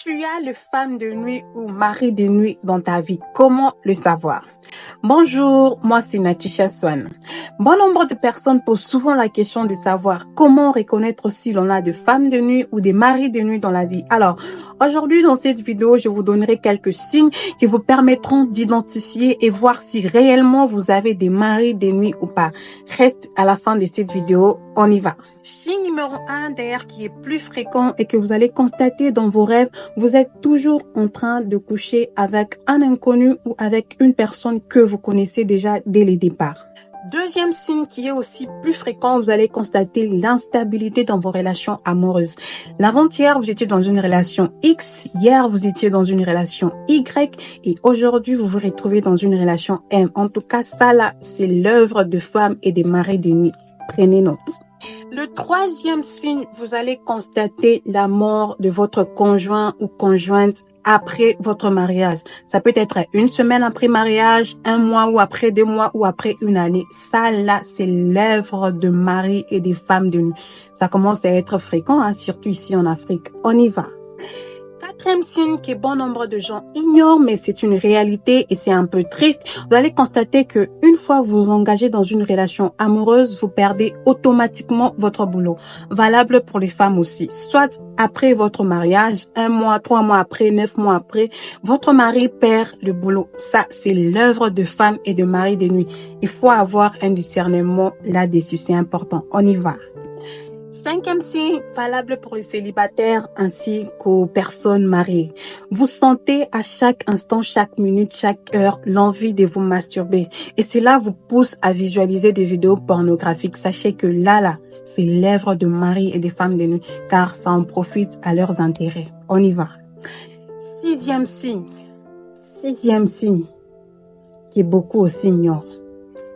Tu as le femme de nuit ou mari de nuit dans ta vie. Comment le savoir? Bonjour, moi c'est Natisha Swan. Bon nombre de personnes posent souvent la question de savoir comment reconnaître si l'on a de femmes de nuit ou des maris de nuit dans la vie. Alors, aujourd'hui dans cette vidéo, je vous donnerai quelques signes qui vous permettront d'identifier et voir si réellement vous avez des maris de nuit ou pas. Reste à la fin de cette vidéo, on y va. Signe numéro 1 d'ailleurs qui est plus fréquent et que vous allez constater dans vos rêves, vous êtes toujours en train de coucher avec un inconnu ou avec une personne que vous connaissez déjà dès le départ. Deuxième signe qui est aussi plus fréquent, vous allez constater l'instabilité dans vos relations amoureuses. L'avant-hier, vous étiez dans une relation X, hier, vous étiez dans une relation Y et aujourd'hui, vous vous retrouvez dans une relation M. En tout cas, ça là, c'est l'œuvre de femmes et des maris de nuit. Prenez note. Le troisième signe, vous allez constater la mort de votre conjoint ou conjointe après votre mariage. Ça peut être une semaine après mariage, un mois ou après 2 mois ou après une année. Ça là, c'est l'œuvre de mari et des femmes de nuit. Ça commence à être fréquent, hein, surtout ici en Afrique. On y va. Quatrième signe que bon nombre de gens ignorent, mais c'est une réalité et c'est un peu triste. Vous allez constater que une fois vous vous engagez dans une relation amoureuse, vous perdez automatiquement votre boulot. Valable pour les femmes aussi. Soit après votre mariage, 1 mois, 3 mois après, 9 mois après, votre mari perd le boulot. Ça, c'est l'œuvre de femmes et de maris de nuit. Il faut avoir un discernement là-dessus. C'est important. On y va. Cinquième signe, valable pour les célibataires ainsi qu'aux personnes mariées. Vous sentez à chaque instant, chaque minute, chaque heure l'envie de vous masturber. Et cela vous pousse à visualiser des vidéos pornographiques. Sachez que là, c'est l'œuvre de maris et des femmes de nuit, car ça en profite à leurs intérêts. On y va. Sixième signe, qui beaucoup aussi ignorent.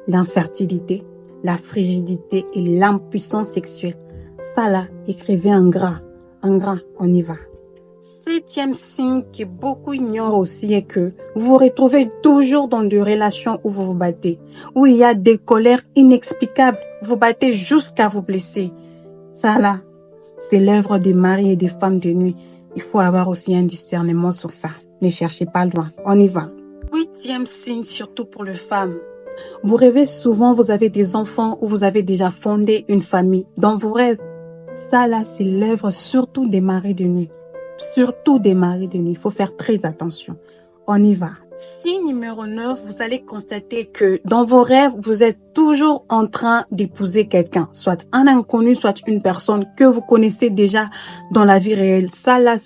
L'infertilité, la frigidité et l'impuissance sexuelle. Ça là, écrivez en gras, on y va. Septième signe que beaucoup ignorent aussi est que vous vous retrouvez toujours dans des relations où vous vous battez, où il y a des colères inexplicables, vous battez jusqu'à vous blesser. Ça là, c'est l'œuvre des maris et des femmes de nuit. Il faut avoir aussi un discernement sur ça. Ne cherchez pas loin, on y va. Huitième signe, surtout pour les femmes. Vous rêvez souvent, vous avez des enfants ou vous avez déjà fondé une famille. Dans vos rêves, ça là, c'est l'œuvre surtout des maris de nuit. Surtout des maris de nuit. Il faut faire très attention. On y va. Signe numéro 9, vous allez constater que dans vos rêves, vous êtes toujours en train d'épouser quelqu'un. Soit un inconnu, soit une personne que vous connaissez déjà dans la vie réelle. Ça là,